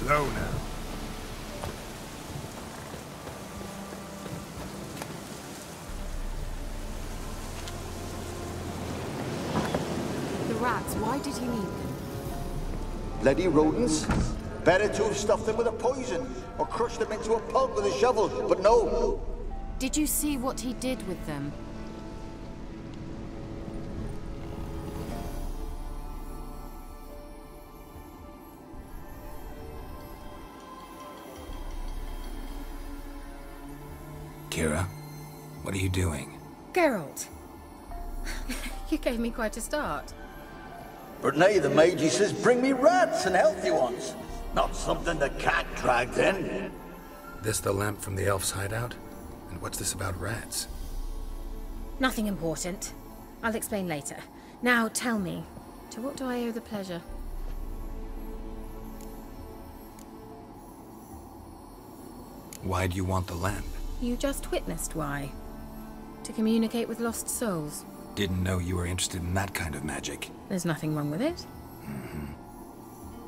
Slow now. The rats, why did he need them? Bloody rodents. Better to have stuffed them with a poison, or crushed them into a pulp with a shovel, but no. Did you see what he did with them? Keira, what are you doing? Geralt! You gave me quite a start. But now the Magi says bring me rats and healthy ones. Not something the cat dragged in. This the lamp from the elf's hideout? And what's this about rats? Nothing important. I'll explain later. Now tell me, to what do I owe the pleasure? Why do you want the lamp? You just witnessed why. To communicate with lost souls. Didn't know you were interested in that kind of magic. There's nothing wrong with it.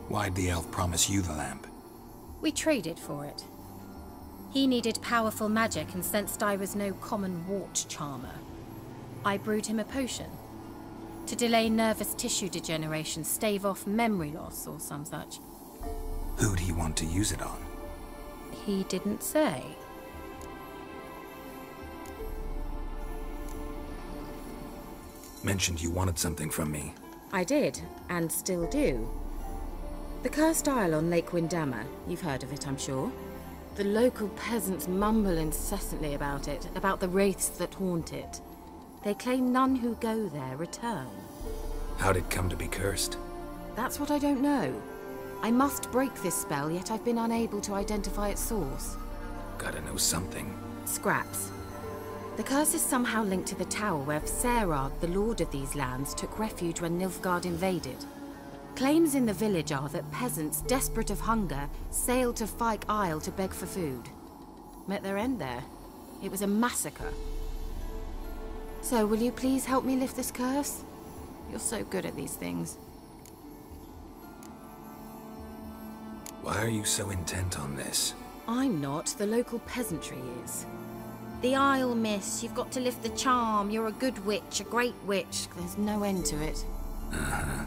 Why'd the elf promise you the lamp? We traded for it. He needed powerful magic and sensed I was no common wart charmer. I brewed him a potion. To delay nervous tissue degeneration, stave off memory loss or some such. Who'd he want to use it on? He didn't say. Mentioned you wanted something from me. I did, and still do. The Cursed Isle on Lake Windammer, you've heard of it, I'm sure. The local peasants mumble incessantly about it, about the wraiths that haunt it. They claim none who go there return. How'd it come to be cursed? That's what I don't know. I must break this spell, yet I've been unable to identify its source. Gotta know something. Scraps. The curse is somehow linked to the tower where Serad, the lord of these lands, took refuge when Nilfgaard invaded. Claims in the village are that peasants, desperate of hunger, sailed to Fyke Isle to beg for food. Met their end there. It was a massacre. So, will you please help me lift this curse? You're so good at these things. Why are you so intent on this? I'm not. The local peasantry is. The Isle, miss. You've got to lift the charm. You're a good witch, a great witch. There's no end to it. Uh-huh.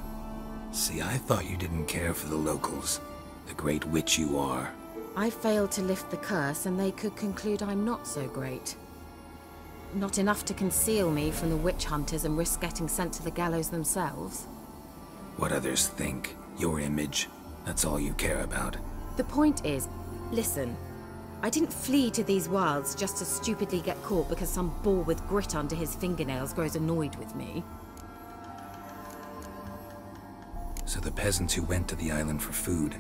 See, I thought you didn't care for the locals. The great witch you are. I failed to lift the curse, and they could conclude I'm not so great. Not enough to conceal me from the witch hunters and risk getting sent to the gallows themselves. What others think, your image, that's all you care about. The point is, listen, I didn't flee to these wilds just to stupidly get caught because some boar with grit under his fingernails grows annoyed with me. So the peasants who went to the island for food,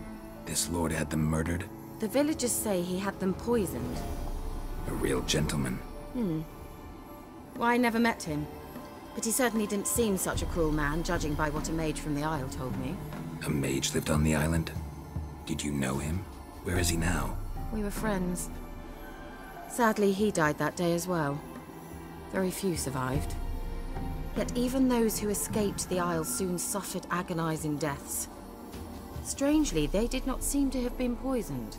this lord had them murdered? The villagers say he had them poisoned. A real gentleman. Well, I never met him, but he certainly didn't seem such a cruel man, judging by what a mage from the Isle told me. A mage lived on the island? Did you know him? Where is he now? We were friends. Sadly, he died that day as well. Very few survived. Yet even those who escaped the Isle soon suffered agonizing deaths. Strangely, they did not seem to have been poisoned.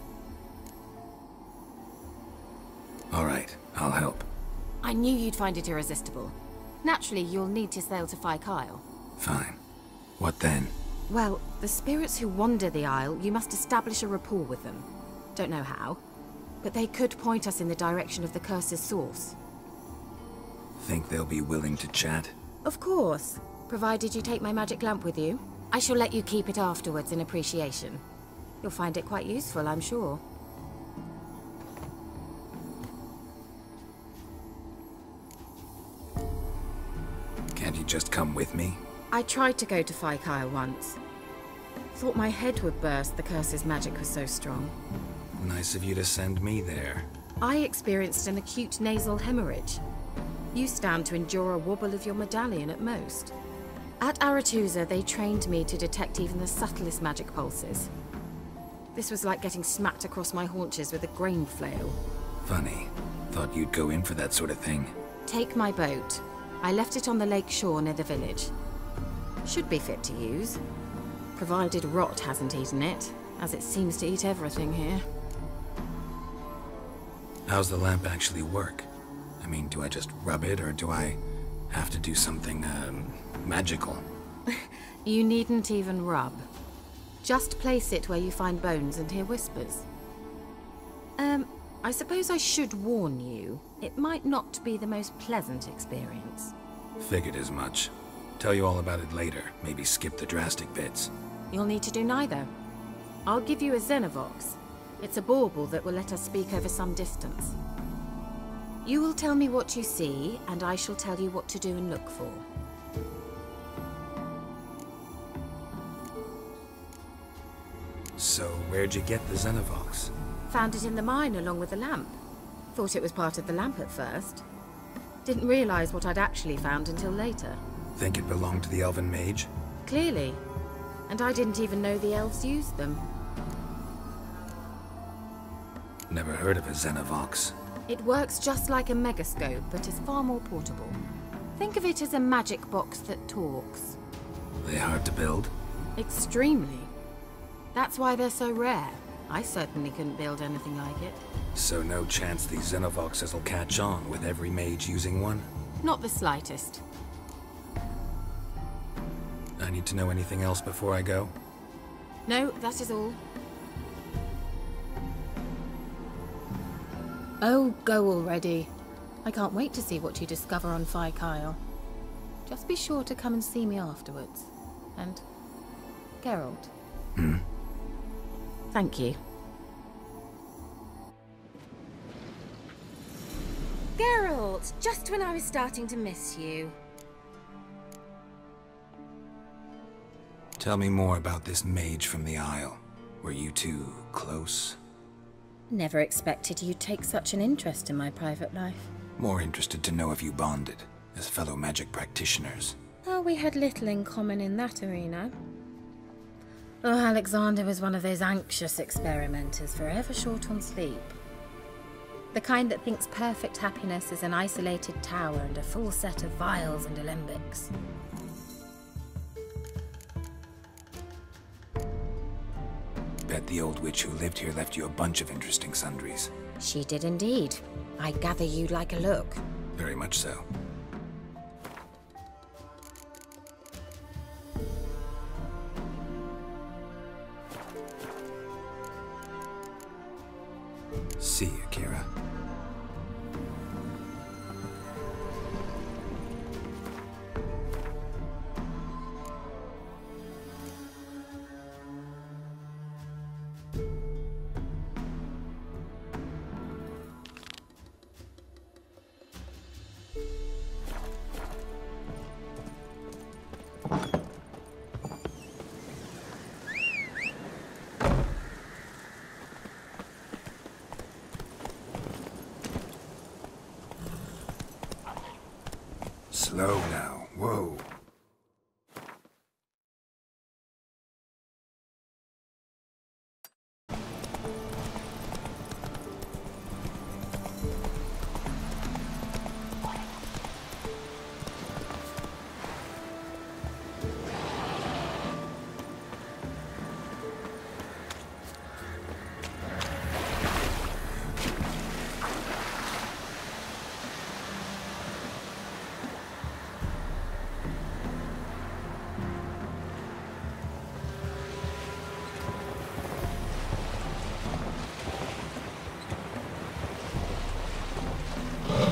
All right, I'll help. I knew you'd find it irresistible. Naturally, you'll need to sail to Fyke Isle. Fine. What then? Well, the spirits who wander the Isle, you must establish a rapport with them. Don't know how, but they could point us in the direction of the curse's source. Think they'll be willing to chat? Of course, provided you take my magic lamp with you. I shall let you keep it afterwards in appreciation. You'll find it quite useful, I'm sure. Can't you just come with me? I tried to go to Fyke Isle once. Thought my head would burst, the curse's magic was so strong. Nice of you to send me there. I experienced an acute nasal hemorrhage. You stand to endure a wobble of your medallion at most. At Aretusa, they trained me to detect even the subtlest magic pulses. This was like getting smacked across my haunches with a grain flail. Funny. Thought you'd go in for that sort of thing. Take my boat. I left it on the lake shore near the village. Should be fit to use. Provided rot hasn't eaten it, as it seems to eat everything here. How's the lamp actually work? I mean, do I just rub it, or do I have to do something, magical? You needn't even rub. Just place it where you find bones and hear whispers. I suppose I should warn you, it might not be the most pleasant experience. Figured as much. Tell you all about it later, maybe skip the drastic bits. You'll need to do neither. I'll give you a Xenovox. It's a bauble that will let us speak over some distance. You will tell me what you see, and I shall tell you what to do and look for. So, where'd you get the Xenovox? Found it in the mine along with the lamp. Thought it was part of the lamp at first. Didn't realize what I'd actually found until later. Think it belonged to the elven mage? Clearly. And I didn't even know the elves used them. Never heard of a Xenovox. It works just like a megascope, but is far more portable. Think of it as a magic box that talks. They hard to build? Extremely. That's why they're so rare. I certainly couldn't build anything like it. So no chance these Xenovoxes will catch on with every mage using one? Not the slightest. I need to know anything else before I go? No, that is all. Oh, go already. I can't wait to see what you discover on Fyke Isle. Just be sure to come and see me afterwards. And... Geralt. Hmm? Thank you. Geralt, just when I was starting to miss you. Tell me more about this mage from the Isle. Were you two close? Never expected you'd take such an interest in my private life. More interested to know if you bonded, as fellow magic practitioners. Oh, we had little in common in that arena. Oh, Alexander was one of those anxious experimenters, forever short on sleep. The kind that thinks perfect happiness is an isolated tower and a full set of vials and alembics. Bet the old witch who lived here left you a bunch of interesting sundries. She did indeed. I gather you'd like a look. Very much so. See you, Keira. Slow now. Whoa.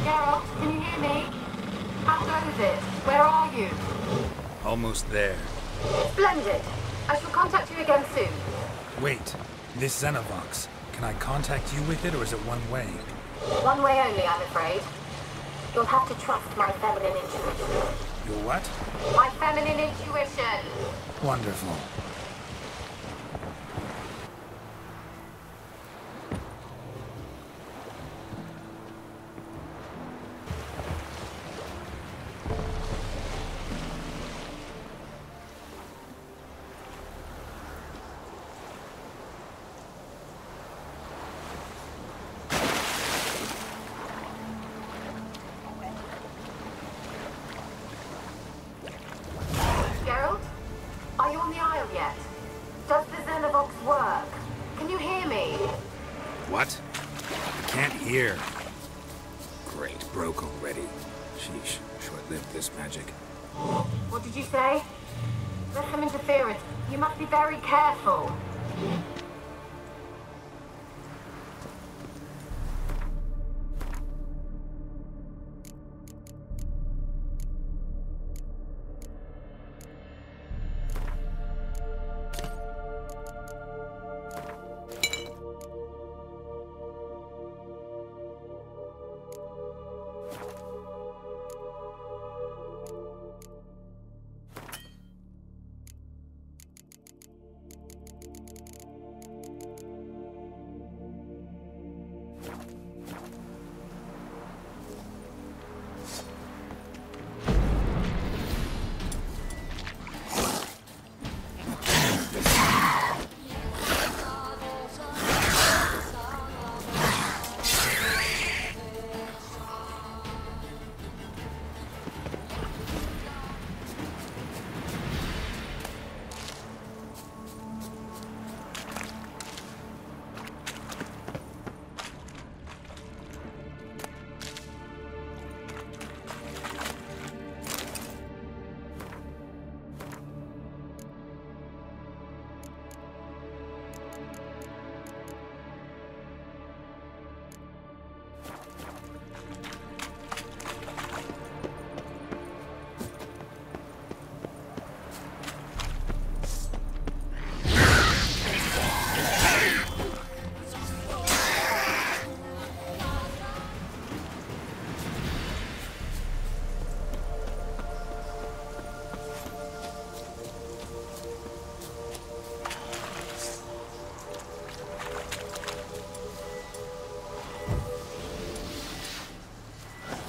Geralt, can you hear me? How goes it? Where are you? Almost there. Splendid. I shall contact you again soon. Wait, this Xenovox. Can I contact you with it, or is it one way? One way only, I'm afraid. You'll have to trust my feminine intuition. Your what? My feminine intuition! Wonderful. Geralt? Are you on the Isle yet? What? I can't hear. Great, broke already. Sheesh, short-lived this magic. What did you say? There's some interference. You must be very careful.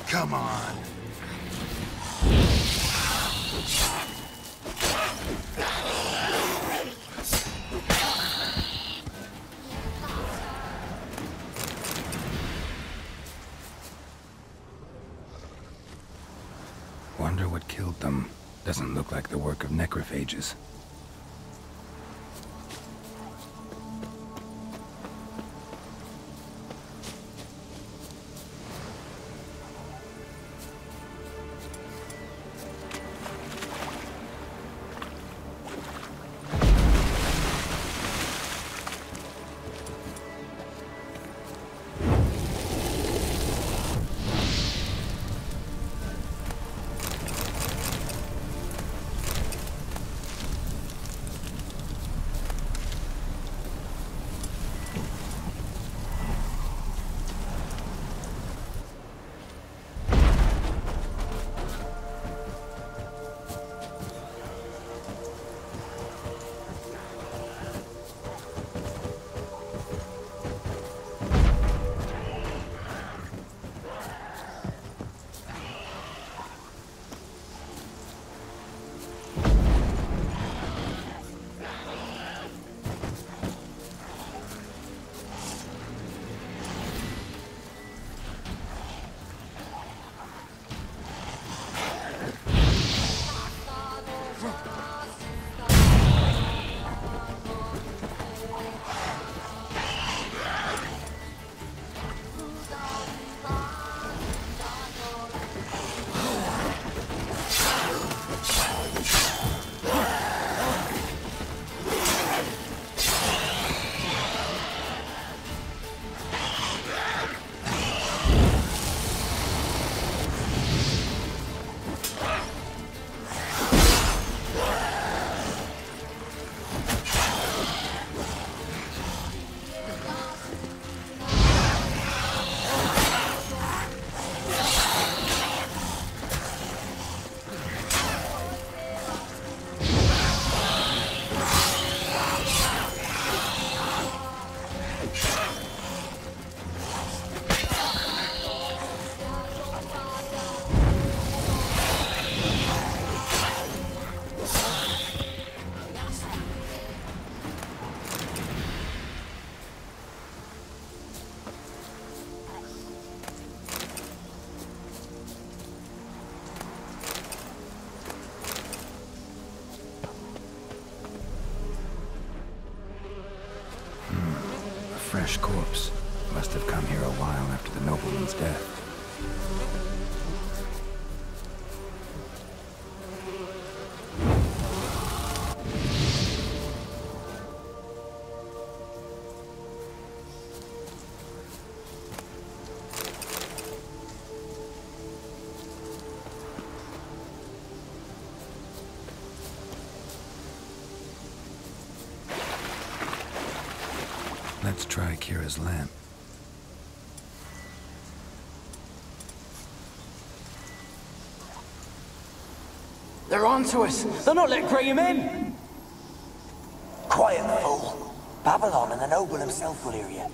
Come on. Wonder what killed them. Doesn't look like the work of necrophages. Fresh corpse. Must have come here a while after the nobleman's death. Let's try Kira's lamp. They're onto us! They're not letting Graham in! Quiet, fool. Babylon and the noble himself will hear you.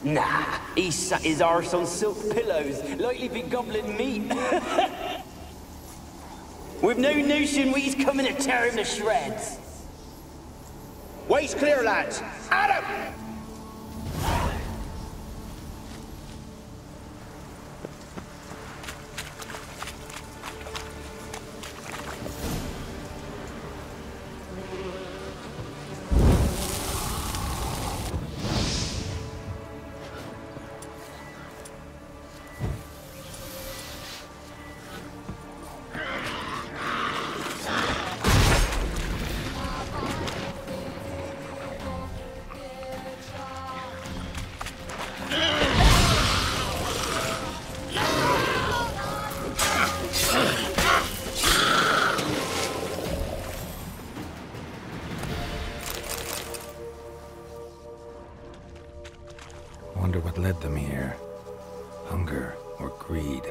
Nah, he sat his arse on silk pillows, likely be gobbling meat. We've no notion he's coming to tear him to shreds. Way's clear, lads. Adam! Wonder what led them here. Hunger or greed.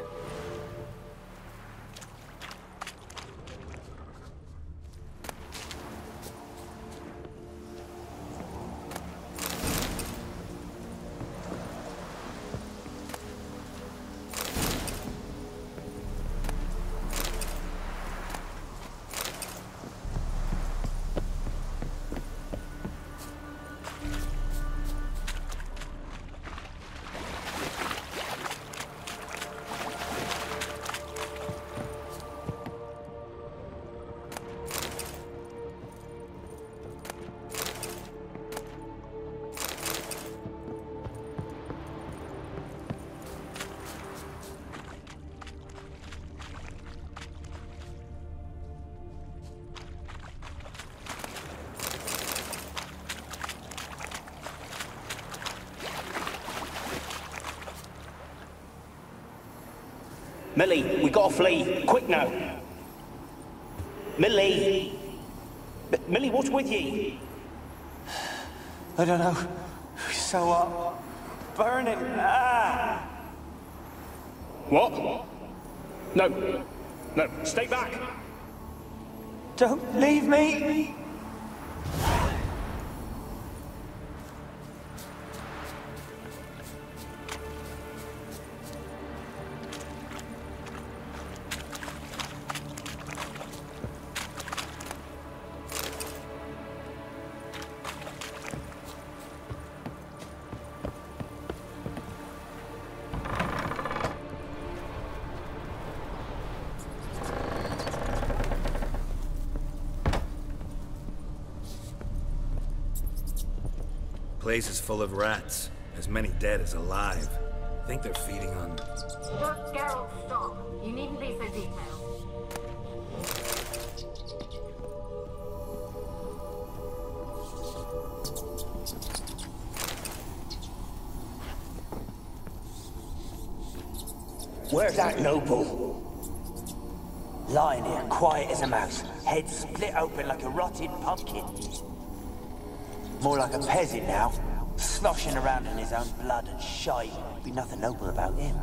Millie, we gotta flee. Quick now. Millie! Millie, what's with ye? I don't know. So what? Burning. Ah! What? No. No, stay back. Don't leave me! Place is full of rats. As many dead as alive. Think they're feeding on... Look, Geralt, stop. You needn't be so detailed. Where's that noble? Lying here, quiet as a mouse, head split open like a rotted pumpkin. More like a peasant now, sloshing around in his own blood and shite. Be nothing noble about him.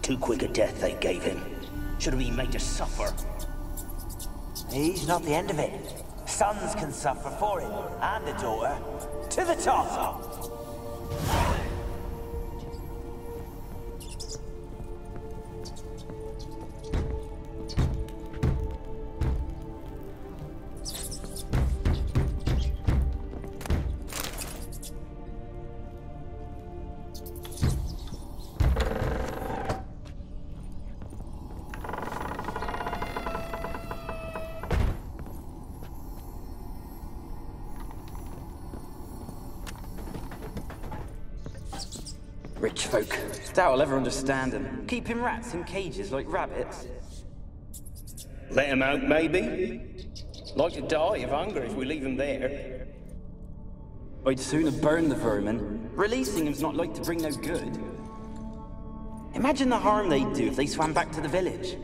Too quick a death they gave him. Should have been made to suffer. He's not the end of it. Sons can suffer for it, and a daughter. To the top! Rich folk. Doubt I'll ever understand them. Keeping rats in cages like rabbits. Let them out, maybe? Like to die of hunger if we leave them there. I'd sooner burn the vermin. Releasing them's not like to bring no good. Imagine the harm they'd do if they swam back to the village.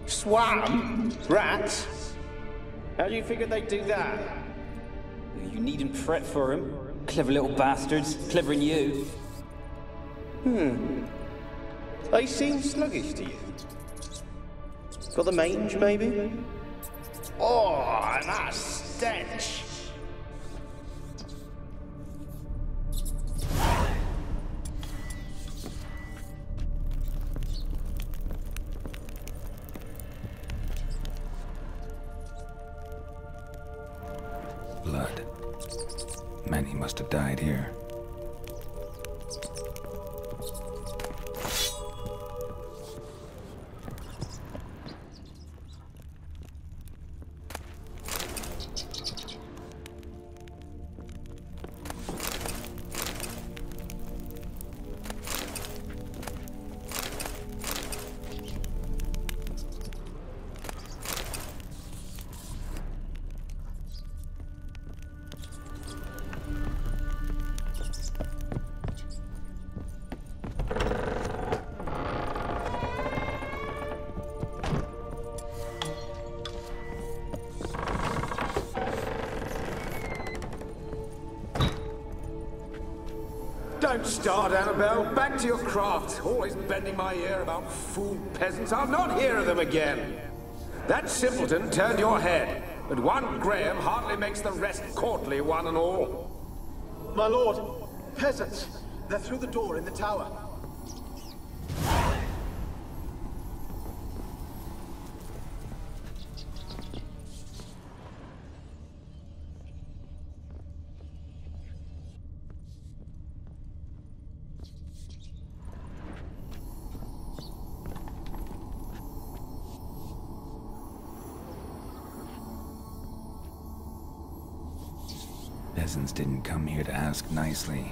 Swam? Rats? How do you figure they'd do that? You needn't fret for them. Clever little bastards. Clever than you. They seem sluggish to you. Got the mange, maybe? Oh, and that stench! Blood. Many must have died here. Don't start, Annabelle. Back to your craft. Always bending my ear about fool peasants. I'll not hear of them again. That simpleton turned your head, but one Graham hardly makes the rest courtly, one and all. My lord, peasants. They're through the door in the tower. Peasants didn't come here to ask nicely.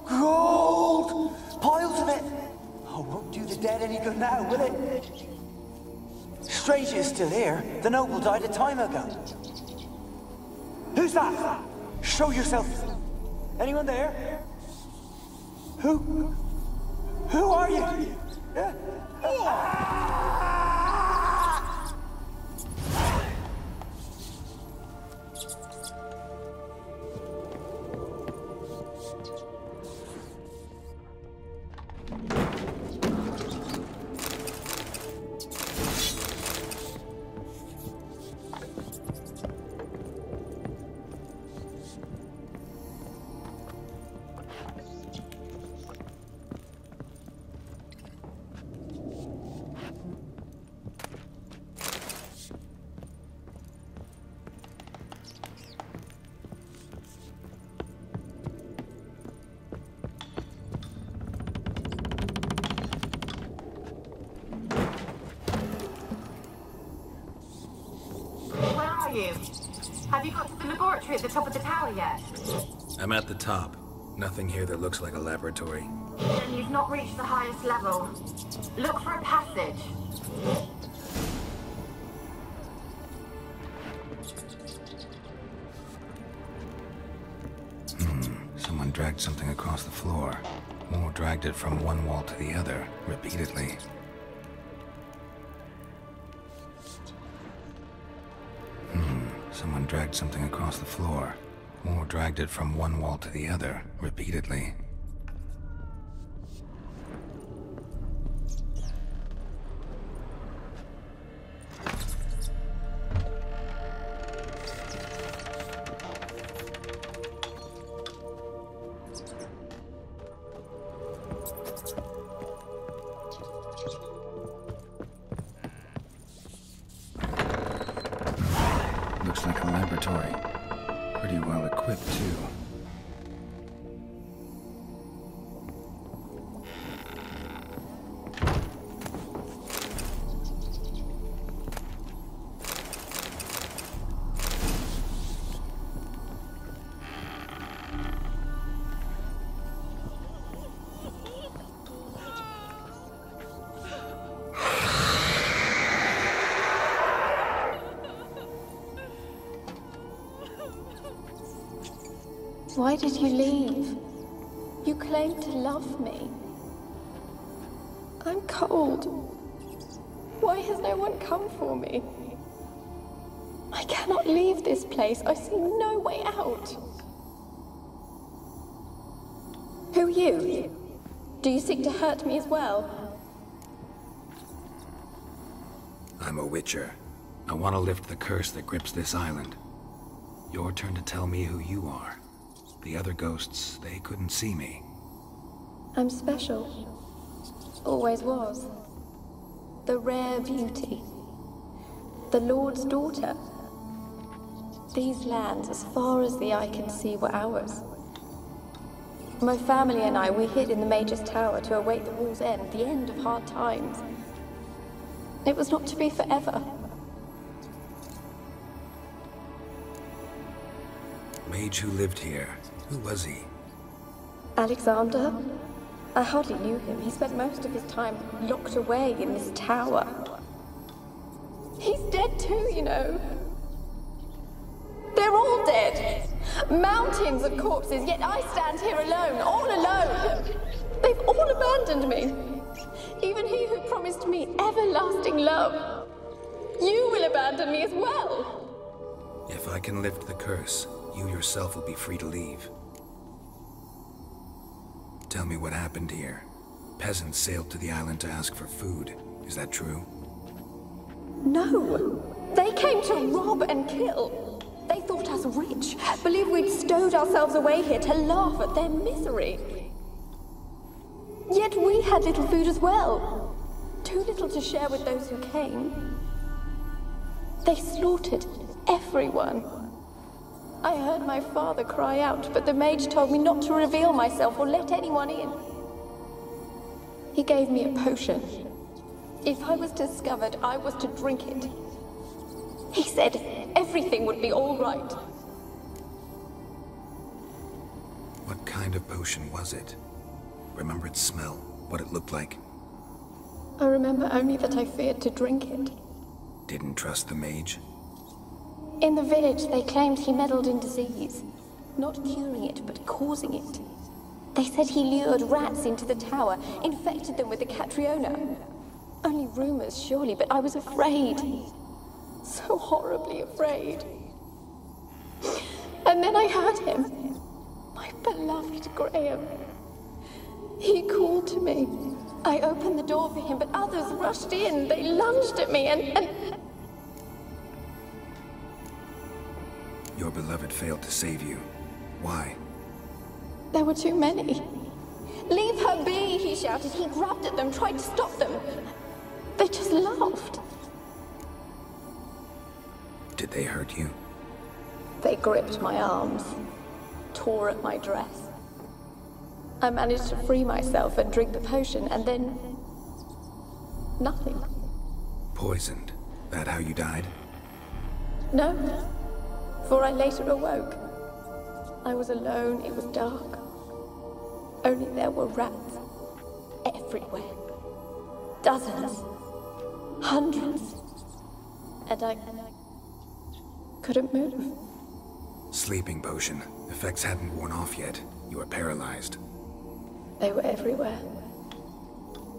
Gold! Piles of it! Oh, won't do the dead any good now, will it? Strange it's still here. The noble died a time ago. Who's that? Show yourself. Anyone there? Who are you? Have you got to the laboratory at the top of the tower yet? I'm at the top. Nothing here that looks like a laboratory. Then you've not reached the highest level. Look for a passage. Someone dragged something across the floor. More dragged it from one wall to the other, repeatedly. Someone dragged something across the floor. Or dragged it from one wall to the other, repeatedly. Looks like a laboratory. Pretty well equipped, too. Why did you leave? You claimed to love me. I'm cold. Why has no one come for me? I cannot leave this place. I see no way out. Who are you? Do you seek to hurt me as well? I'm a witcher. I want to lift the curse that grips this island. Your turn to tell me who you are. The other ghosts, they couldn't see me. I'm special. Always was. The rare beauty. The Lord's daughter. These lands, as far as the eye can see, were ours. My family and I, we hid in the Major's Tower to await the war's end, the end of hard times. It was not to be forever. Mage who lived here. Who was he? Alexander? I hardly knew him. He spent most of his time locked away in this tower. He's dead too, you know. They're all dead. Mountains of corpses, yet I stand here alone, all alone. They've all abandoned me. Even he who promised me everlasting love. You will abandon me as well. If I can lift the curse, you yourself will be free to leave. Tell me what happened here. Peasants sailed to the island to ask for food. Is that true? No. They came to rob and kill. They thought us rich, believed we'd stowed ourselves away here to laugh at their misery. Yet we had little food as well. Too little to share with those who came. They slaughtered everyone. I heard my father cry out, but the mage told me not to reveal myself or let anyone in. He gave me a potion. If I was discovered, I was to drink it. He said everything would be all right. What kind of potion was it? Remember its smell? What it looked like? I remember only that I feared to drink it. Didn't trust the mage? In the village, they claimed he meddled in disease. Not curing it, but causing it. They said he lured rats into the tower, infected them with the Catriona. Only rumors, surely, but I was afraid. So horribly afraid. And then I heard him. My beloved Graham. He called to me. I opened the door for him, but others rushed in. They lunged at me and... Your beloved failed to save you. Why? There were too many. Leave her be, he shouted. He grabbed at them, tried to stop them. They just laughed. Did they hurt you? They gripped my arms, tore at my dress. I managed to free myself and drink the potion, and then... nothing. Poisoned? That how you died? No, for I later awoke. I was alone, it was dark. Only there were rats everywhere. Dozens. Hundreds. And I couldn't move. Sleeping potion. Effects hadn't worn off yet. You were paralyzed. They were everywhere.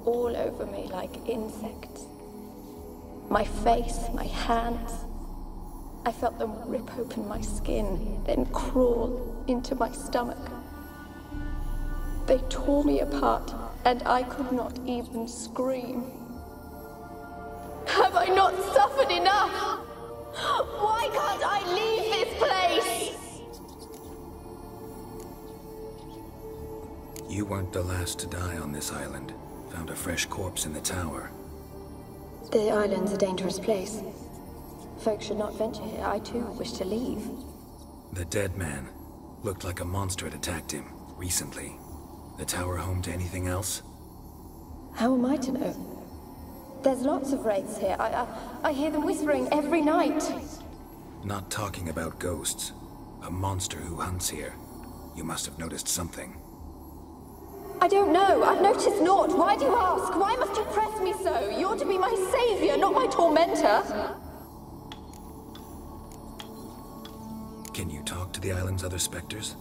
All over me like insects. My face, my hands. I felt them rip open my skin, then crawl into my stomach. They tore me apart, and I could not even scream. Have I not suffered enough? Why can't I leave this place? You weren't the last to die on this island. Found a fresh corpse in the tower. The island's a dangerous place. Folks should not venture here. I too wish to leave. The dead man looked like a monster had attacked him recently. The tower home to anything else? How am I to know? There's lots of wraiths here. I hear them whispering every night. Not talking about ghosts. A monster who hunts here. You must have noticed something. I don't know. I've noticed naught. Why do you ask? Why must you press me so? You're to be my savior, not my tormentor. Can you talk to the island's other specters?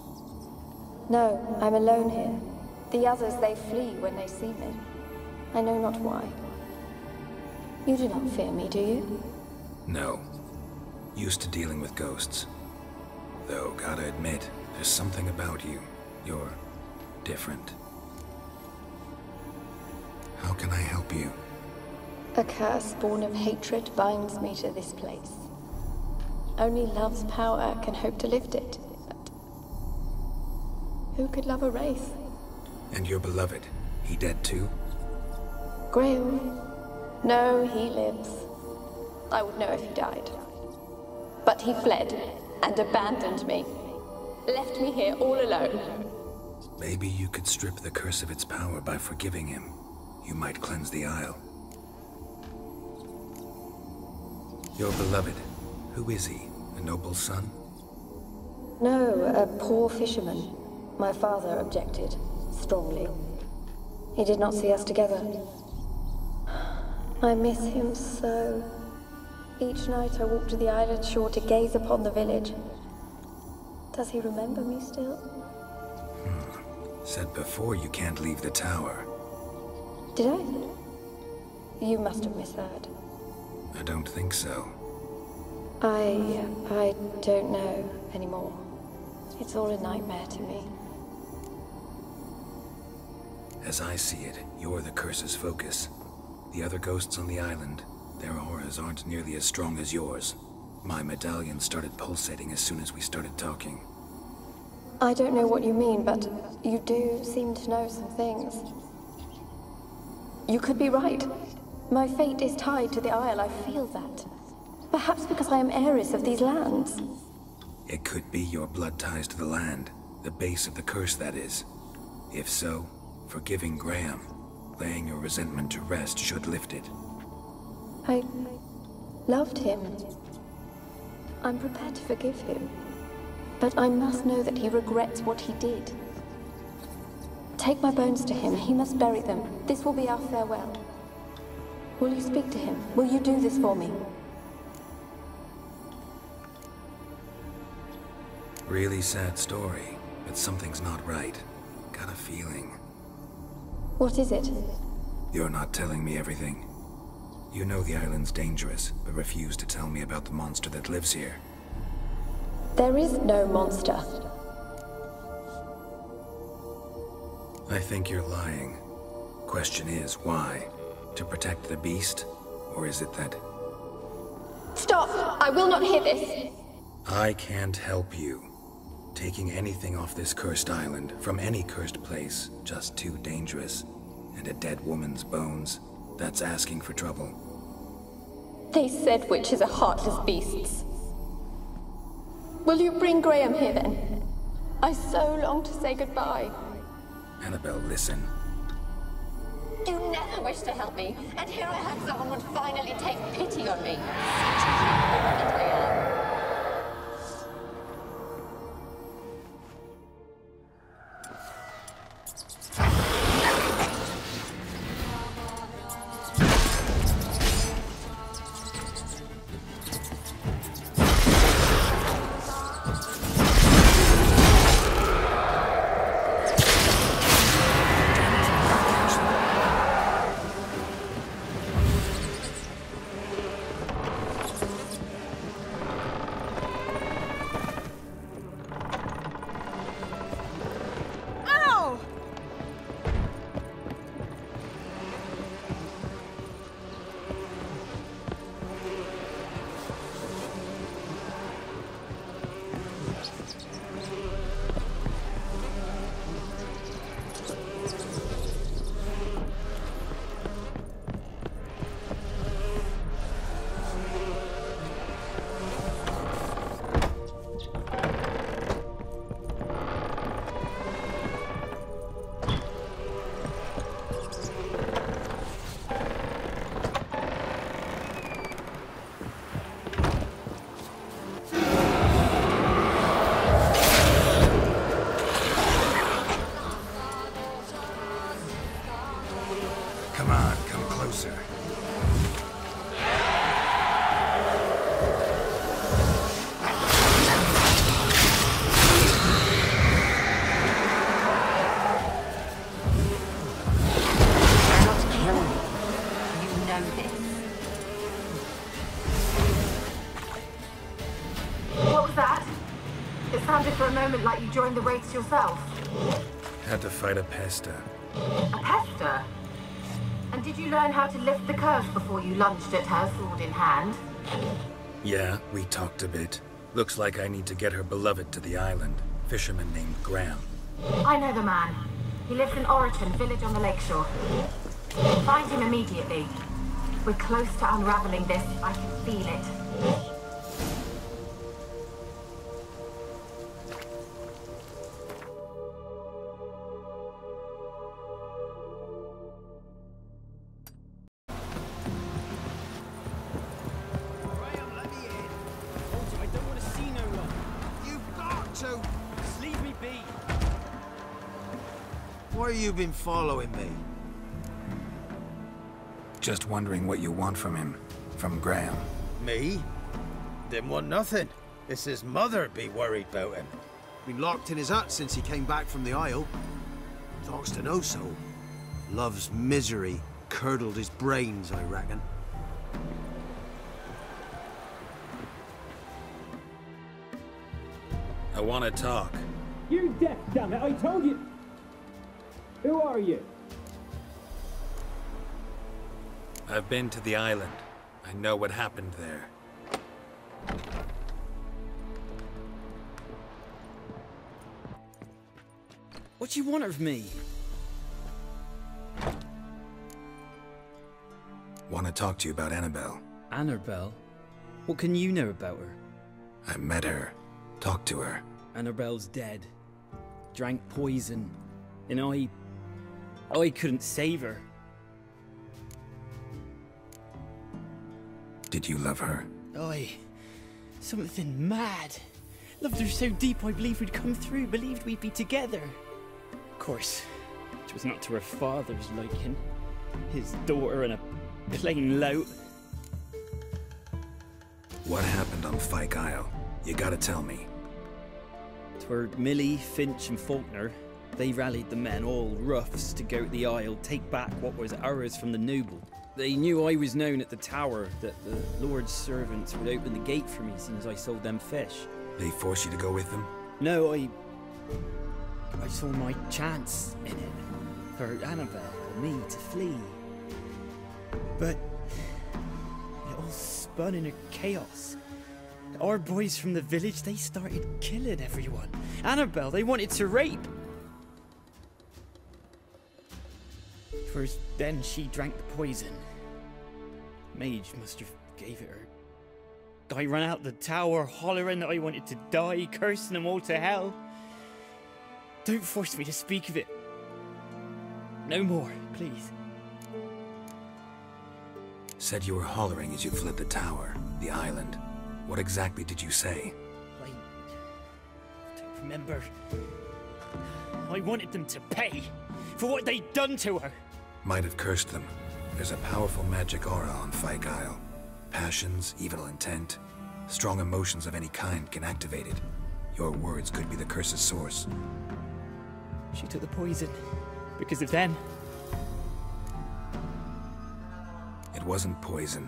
No, I'm alone here. The others, they flee when they see me. I know not why. You do not fear me, do you? No. Used to dealing with ghosts. Though, gotta admit, there's something about you. You're different. How can I help you? A curse born of hatred binds me to this place. Only love's power can hope to lift it. But who could love a wraith? And your beloved, he dead too? Graham? No, he lives. I would know if he died. But he fled and abandoned me. Left me here all alone. Maybe you could strip the curse of its power by forgiving him. You might cleanse the Isle. Your beloved, who is he? A noble son? No, a poor fisherman. My father objected, strongly. He did not see us together. I miss him so. Each night I walk to the island shore to gaze upon the village. Does he remember me still? Said before you can't leave the tower. Did I? You must have misheard. I don't think so. I don't know anymore. It's all a nightmare to me. As I see it, you're the curse's focus. The other ghosts on the island, their auras aren't nearly as strong as yours. My medallion started pulsating as soon as we started talking. I don't know what you mean, but you do seem to know some things. You could be right. My fate is tied to the Isle, I feel that. Perhaps because I am heiress of these lands. It could be your blood ties to the land, the base of the curse, that is. If so, forgiving Graham, laying your resentment to rest should lift it. I loved him. I'm prepared to forgive him. But I must know that he regrets what he did. Take my bones to him. He must bury them. This will be our farewell. Will you speak to him? Will you do this for me? Really sad story, but something's not right. Got a feeling. What is it? You're not telling me everything. You know the island's dangerous, but refuse to tell me about the monster that lives here. There is no monster. I think you're lying. Question is, why? To protect the beast? Or is it that... Stop! I will not hear this! I can't help you. Taking anything off this cursed island, from any cursed place, just too dangerous. And a dead woman's bones, that's asking for trouble. They said witches are heartless beasts. Will you bring Graham here then? I so long to say goodbye. Annabelle, listen. You never wished to help me, and here I had someone would finally take pity on me. Such a hypocrite I am. Come on, come closer. What was that? It sounded for a moment like you joined the race yourself. Had to fight a pester. A pester? And did you learn how to lift the curse before you lunged at her, sword in hand? Yeah, we talked a bit. Looks like I need to get her beloved to the island. Fisherman named Graham. I know the man. He lives in Oriton, village on the lakeshore. Find him immediately. We're close to unraveling this. I can feel it. Why have you been following me? Just wondering what you want from him. From Graham. Me? Didn't want nothing. It's his mother be worried about him. Been locked in his hut since he came back from the Isle. Talks to no soul. Love's misery curdled his brains, I reckon. I want to talk. You're deaf, damn it! I told you! Who are you? I've been to the island. I know what happened there. What do you want of me? Want to talk to you about Annabelle. Annabelle? What can you know about her? I met her. Talked to her. Annabelle's dead. Drank poison. And I couldn't save her. Did you love her? Something mad. Loved her so deep I believed we'd come through, believed we'd be together. Of course, it was not to her father's liking. His daughter and a plain lout. What happened on Fyke Isle? You gotta tell me. 'Twere Millie, Finch and Faulkner. They rallied the men, all roughs, to go to the Isle, take back what was ours from the noble. They knew I was known at the tower, that the Lord's servants would open the gate for me as soon as I sold them fish. They forced you to go with them? No, I saw my chance in it. For Annabelle or me to flee. But it all spun in a chaos. Our boys from the village, they started killing everyone. Annabelle, they wanted to rape. First, then she drank the poison. Mage must have gave it her. I ran out the tower hollering that I wanted to die, cursing them all to hell. Don't force me to speak of it. No more, please. Said you were hollering as you fled the tower, the island. What exactly did you say? I don't remember. I wanted them to pay for what they'd done to her. Might have cursed them. There's a powerful magic aura on Fyke Isle. Passions, evil intent, strong emotions of any kind can activate it. Your words could be the curse's source. She took the poison because of them. It wasn't poison.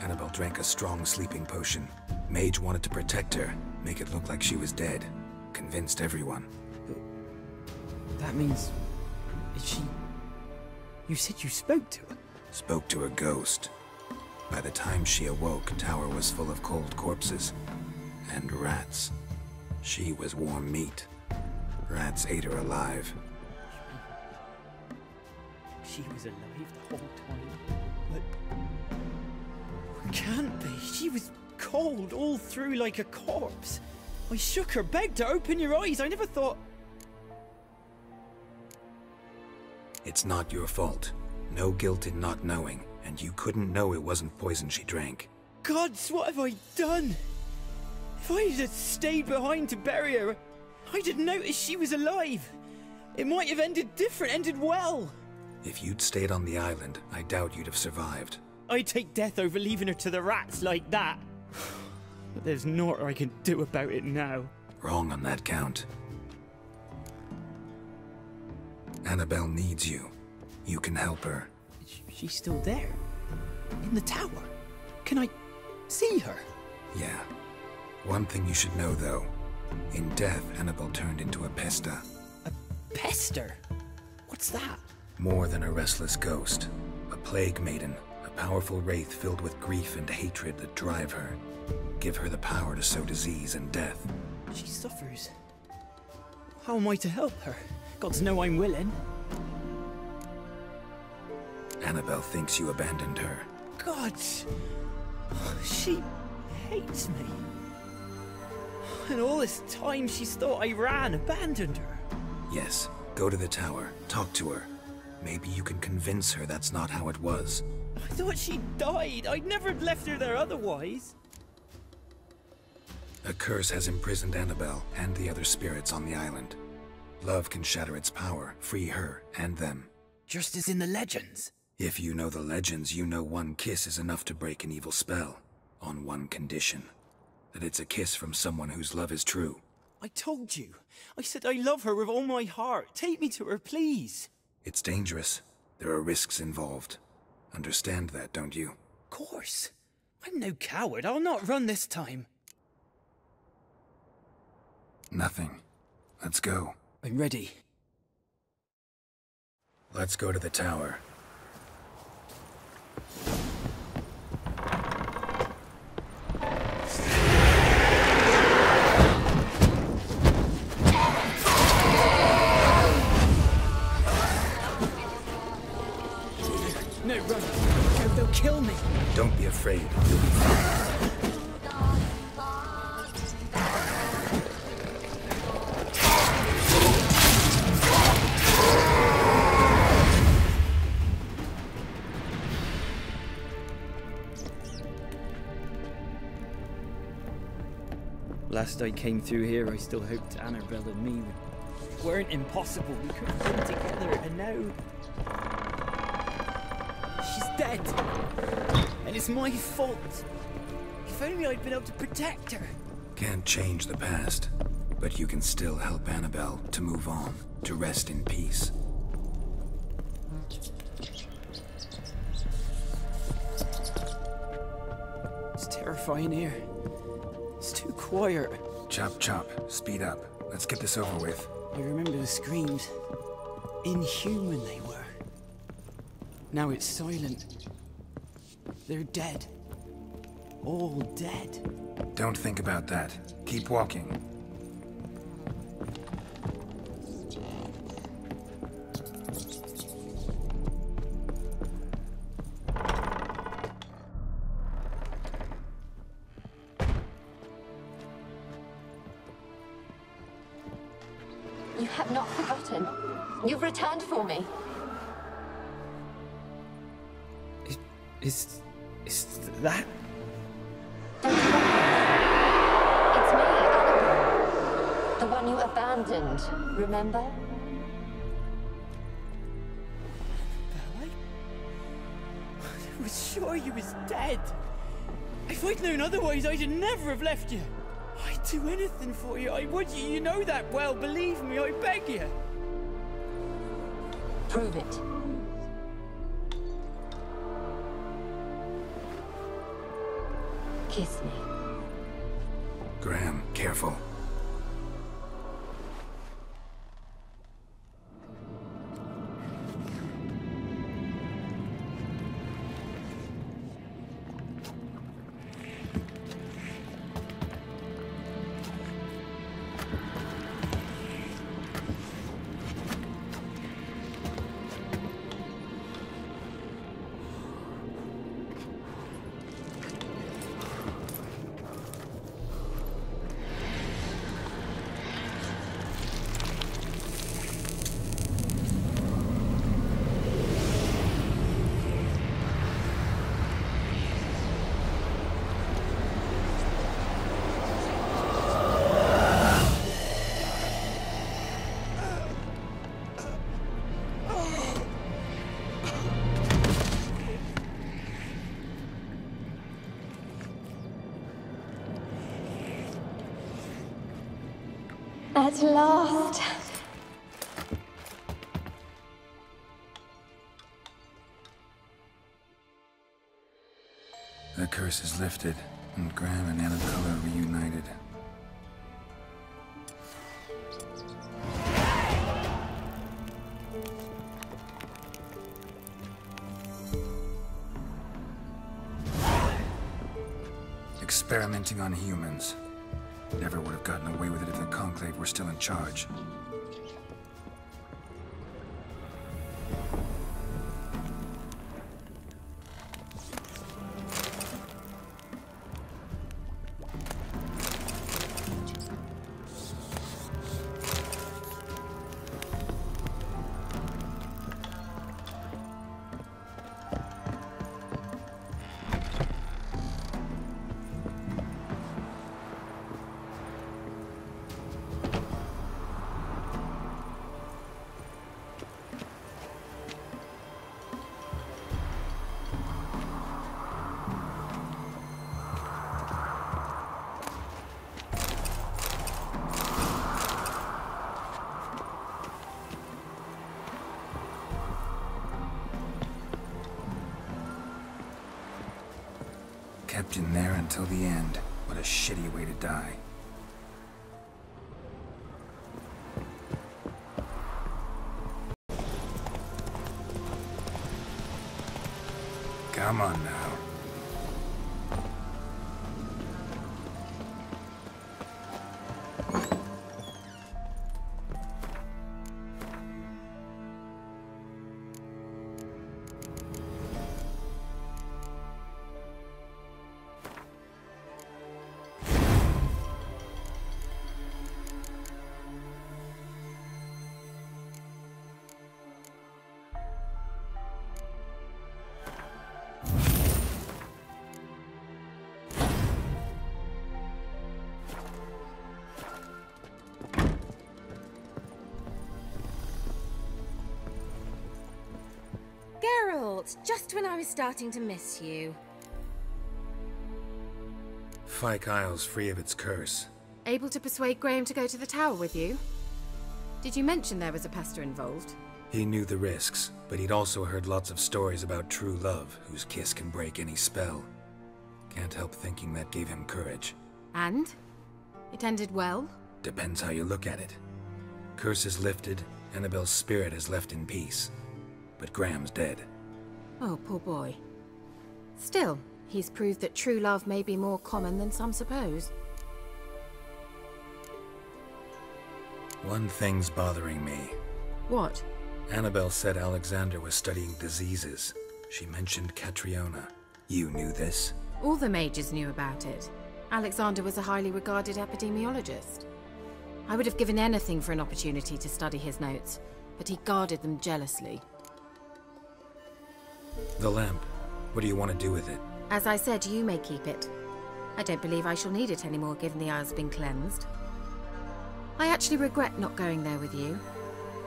Annabelle drank a strong sleeping potion. Mage wanted to protect her, make it look like she was dead. Convinced everyone. That means... is she... You said you spoke to her? Spoke to a ghost. By the time she awoke, tower was full of cold corpses. And rats. She was warm meat. Rats ate her alive. She was alive the whole time? But... can't be. She was cold all through like a corpse. I shook her, begged her, open your eyes. I never thought... It's not your fault. No guilt in not knowing, and you couldn't know it wasn't poison she drank. Gods, what have I done? If I had stayed behind to bury her, I didn't notice she was alive. It might have ended different, ended well. If you'd stayed on the island, I doubt you'd have survived. I'd take death over leaving her to the rats like that. But there's naught I can do about it now. Wrong on that count. Annabelle needs you. You can help her. She's still there? In the tower? Can I see her? Yeah. One thing you should know, though. In death, Annabelle turned into a pesta. A pester? What's that? More than a restless ghost. A plague maiden. A powerful wraith filled with grief and hatred that drive her. Give her the power to sow disease and death. She suffers. How am I to help her? Gods know I'm willing. Annabelle thinks you abandoned her. Gods! She hates me. And all this time she's thought I abandoned her. Yes, go to the tower, talk to her. Maybe you can convince her that's not how it was. I thought she died. I'd never have left her there otherwise. A curse has imprisoned Annabelle and the other spirits on the island. Love can shatter its power, free her and them. Just as in the legends. If you know the legends, you know one kiss is enough to break an evil spell. On one condition. That it's a kiss from someone whose love is true. I told you. I said I love her with all my heart. Take me to her, please. It's dangerous. There are risks involved. Understand that, don't you? Of course. I'm no coward. I'll not run this time. Nothing. Let's go. I'm ready. Let's go to the tower. No, run. They'll kill me. Don't be afraid. You'll be fine. Last I came through here, I still hoped Annabelle and me weren't impossible. We could have been together, and now she's dead. And it's my fault. If only I'd been able to protect her. Can't change the past, but you can still help Annabelle to move on, to rest in peace. It's terrifying here. It's too quiet. Chop, chop. Speed up. Let's get this over with. I remember the screams. Inhuman they were. Now it's silent. They're dead. All dead. Don't think about that. Keep walking. You have not forgotten. You've returned for me. Is that? Don't you remember? It's me, Annabelle. The one you abandoned, remember? I was sure you was dead. If I'd known otherwise, I'd never have left you. I'd do anything for you. I would. You know that well. Believe me, I beg you. Prove it. Kiss me. Graham, careful. At last. The curse is lifted, and Graham and Annabelle are reunited. Experimenting on humans. Never would have gotten away with it if the Conclave were still in charge. Kept in there until the end. What a shitty way to die. Come on now. Just when I was starting to miss you. Fyke Isle's free of its curse. Able to persuade Graham to go to the tower with you? Did you mention there was a pester involved? He knew the risks, but he'd also heard lots of stories about true love, whose kiss can break any spell. Can't help thinking that gave him courage. And? It ended well? Depends how you look at it. Curse is lifted, Annabelle's spirit is left in peace. But Graham's dead. Oh, poor boy. Still, he's proved that true love may be more common than some suppose. One thing's bothering me. What? Annabelle said Alexander was studying diseases. She mentioned Catriona. You knew this? All the mages knew about it. Alexander was a highly regarded epidemiologist. I would have given anything for an opportunity to study his notes, but he guarded them jealously. The lamp. What do you want to do with it? As I said, you may keep it. I don't believe I shall need it anymore, given the Isle's been cleansed. I actually regret not going there with you.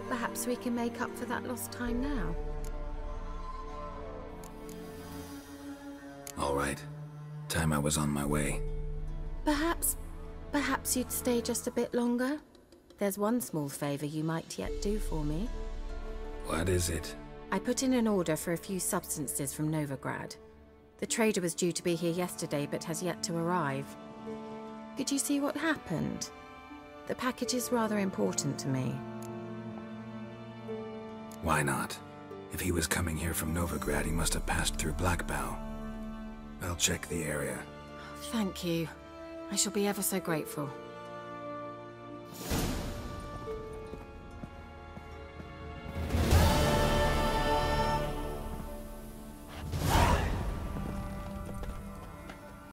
Perhaps we can make up for that lost time now. All right. Time I was on my way. Perhaps you'd stay just a bit longer? There's one small favor you might yet do for me. What is it? I put in an order for a few substances from Novigrad. The trader was due to be here yesterday, but has yet to arrive. Could you see what happened? The package is rather important to me. Why not? If he was coming here from Novigrad, he must have passed through Blackbow. I'll check the area. Thank you. I shall be ever so grateful.